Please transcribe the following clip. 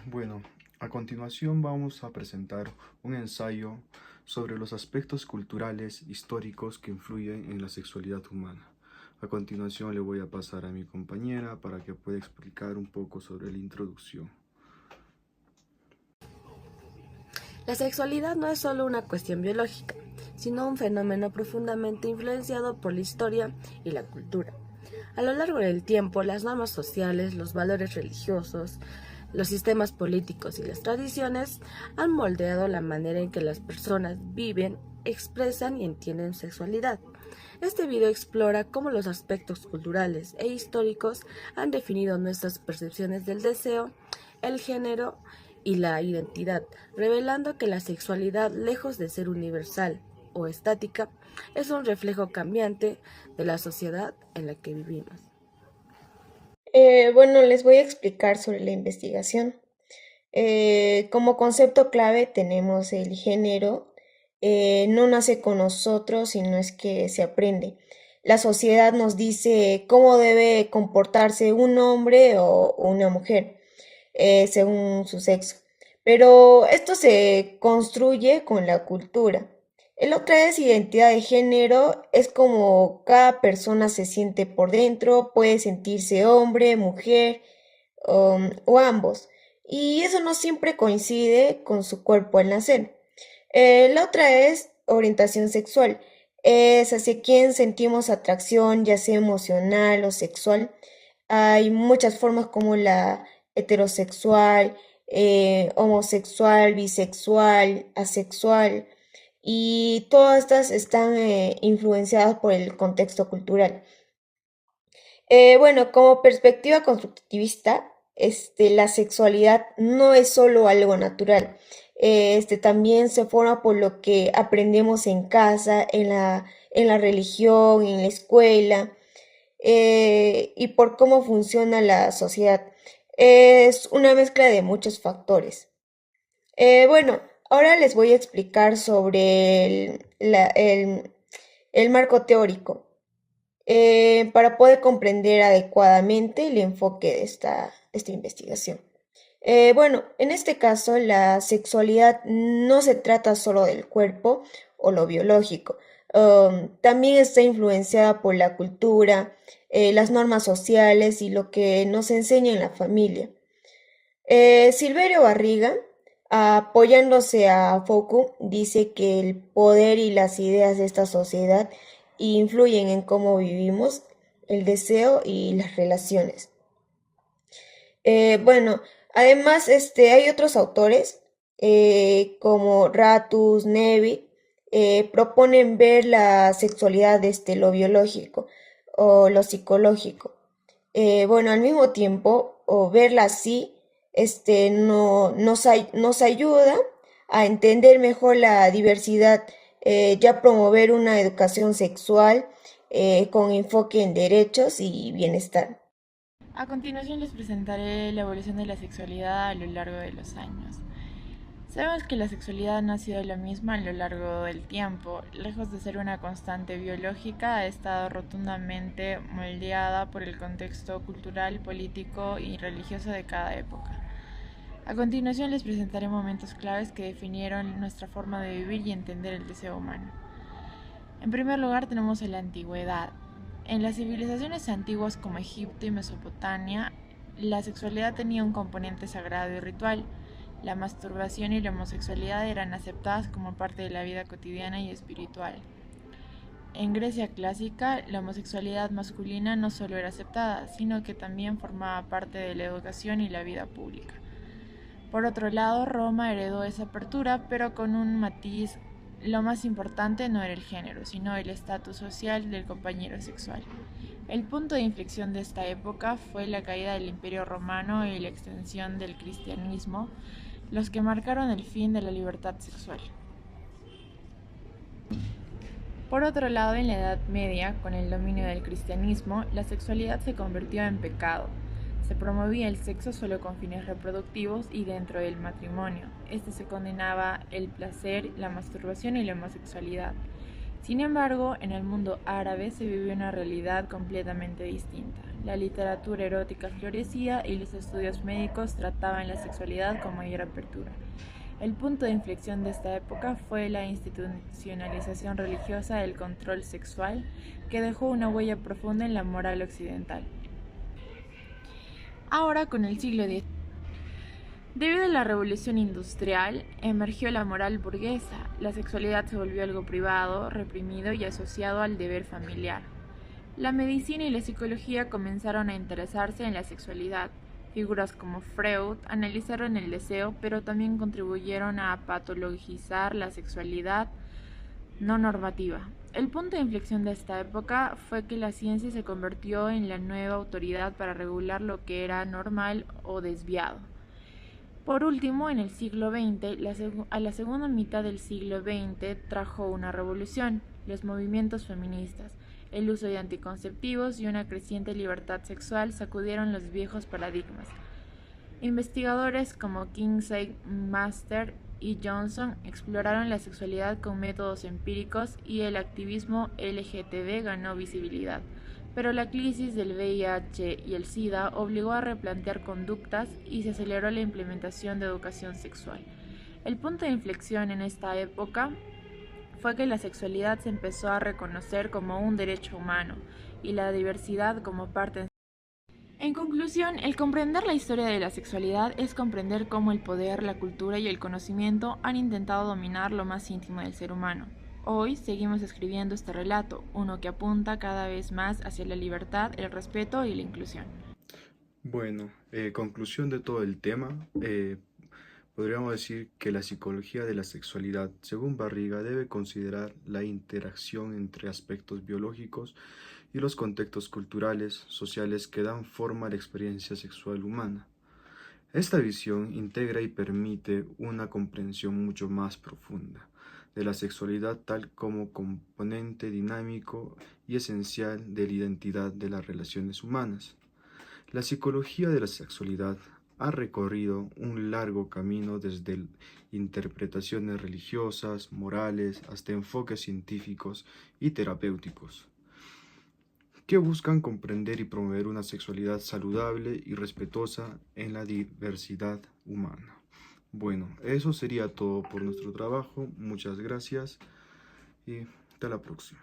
Bueno, a continuación vamos a presentar un ensayo sobre los aspectos culturales históricos que influyen en la sexualidad humana. A continuación le voy a pasar a mi compañera para que pueda explicar un poco sobre la introducción. La sexualidad no es solo una cuestión biológica, sino un fenómeno profundamente influenciado por la historia y la cultura. A lo largo del tiempo, las normas sociales, los valores religiosos, los sistemas políticos y las tradiciones han moldeado la manera en que las personas viven, expresan y entienden sexualidad. Este video explora cómo los aspectos culturales e históricos han definido nuestras percepciones del deseo, el género y la identidad, revelando que la sexualidad, lejos de ser universal o estática, es un reflejo cambiante de la sociedad en la que vivimos. Bueno, les voy a explicar sobre la investigación. Como concepto clave tenemos el género. No nace con nosotros, sino es que se aprende. La sociedad nos dice cómo debe comportarse un hombre o una mujer, según su sexo. Pero esto se construye con la cultura. El otro es identidad de género, es como cada persona se siente por dentro, puede sentirse hombre, mujer o ambos. Y eso no siempre coincide con su cuerpo al nacer. La otra es orientación sexual. Es hacia quien sentimos atracción, ya sea emocional o sexual. Hay muchas formas como la heterosexual, homosexual, bisexual, asexual, y todas estas están influenciadas por el contexto cultural. Bueno, como perspectiva constructivista, la sexualidad no es solo algo natural. También se forma por lo que aprendemos en casa, en la religión, en la escuela, y por cómo funciona la sociedad. Es una mezcla de muchos factores. Bueno, ahora les voy a explicar sobre el marco teórico para poder comprender adecuadamente el enfoque de esta investigación. Bueno, en este caso, la sexualidad no se trata solo del cuerpo o lo biológico. También está influenciada por la cultura, las normas sociales y lo que nos enseña en la familia. Silverio Barriga, apoyándose a Foucault, dice que el poder y las ideas de esta sociedad influyen en cómo vivimos, el deseo y las relaciones. Bueno, además, hay otros autores como Ratus, Nevi, proponen ver la sexualidad desde lo biológico o lo psicológico. Bueno, al mismo tiempo, o verla así, nos ayuda a entender mejor la diversidad, ya promover una educación sexual con enfoque en derechos y bienestar. A continuación les presentaré la evolución de la sexualidad a lo largo de los años. Sabemos que la sexualidad no ha sido la misma a lo largo del tiempo. Lejos de ser una constante biológica, ha estado rotundamente moldeada por el contexto cultural, político y religioso de cada época. A continuación les presentaré momentos claves que definieron nuestra forma de vivir y entender el deseo humano. En primer lugar tenemos la antigüedad. En las civilizaciones antiguas como Egipto y Mesopotamia, la sexualidad tenía un componente sagrado y ritual. La masturbación y la homosexualidad eran aceptadas como parte de la vida cotidiana y espiritual. En Grecia clásica, la homosexualidad masculina no solo era aceptada, sino que también formaba parte de la educación y la vida pública. Por otro lado, Roma heredó esa apertura, pero con un matiz. Lo más importante no era el género, sino el estatus social del compañero sexual. El punto de inflexión de esta época fue la caída del Imperio Romano y la extensión del cristianismo, los que marcaron el fin de la libertad sexual. Por otro lado, en la Edad Media, con el dominio del cristianismo, la sexualidad se convirtió en pecado. Se promovía el sexo solo con fines reproductivos y dentro del matrimonio. Se condenaba el placer, la masturbación y la homosexualidad. Sin embargo, en el mundo árabe se vivió una realidad completamente distinta. la literatura erótica florecía y los estudios médicos trataban la sexualidad con mayor apertura. El punto de inflexión de esta época fue la institucionalización religiosa del control sexual, que dejó una huella profunda en la moral occidental. Ahora, con el siglo XIX, debido a la revolución industrial, emergió la moral burguesa. La sexualidad se volvió algo privado, reprimido y asociado al deber familiar. La medicina y la psicología comenzaron a interesarse en la sexualidad. Figuras como Freud analizaron el deseo, pero también contribuyeron a patologizar la sexualidad no normativa. El punto de inflexión de esta época fue que la ciencia se convirtió en la nueva autoridad para regular lo que era normal o desviado. Por último, en el siglo XX, a la segunda mitad del siglo XX trajo una revolución: los movimientos feministas. El uso de anticonceptivos y una creciente libertad sexual sacudieron los viejos paradigmas. Investigadores como Kinsey, Master y Johnson exploraron la sexualidad con métodos empíricos y el activismo LGTB ganó visibilidad. Pero la crisis del VIH y el SIDA obligó a replantear conductas y se aceleró la implementación de educación sexual. El punto de inflexión en esta época fue que la sexualidad se empezó a reconocer como un derecho humano y la diversidad como parte. En conclusión, el comprender la historia de la sexualidad es comprender cómo el poder, la cultura y el conocimiento han intentado dominar lo más íntimo del ser humano. Hoy seguimos escribiendo este relato, uno que apunta cada vez más hacia la libertad, el respeto y la inclusión. Bueno, conclusión de todo el tema, podríamos decir que la psicología de la sexualidad, según Barriga, debe considerar la interacción entre aspectos biológicos y los contextos culturales, sociales que dan forma a la experiencia sexual humana. Esta visión integra y permite una comprensión mucho más profunda de la sexualidad tal como componente dinámico y esencial de la identidad de las relaciones humanas. La psicología de la sexualidad ha recorrido un largo camino desde interpretaciones religiosas, morales, hasta enfoques científicos y terapéuticos, que buscan comprender y promover una sexualidad saludable y respetuosa en la diversidad humana. Bueno, eso sería todo por nuestro trabajo. Muchas gracias y hasta la próxima.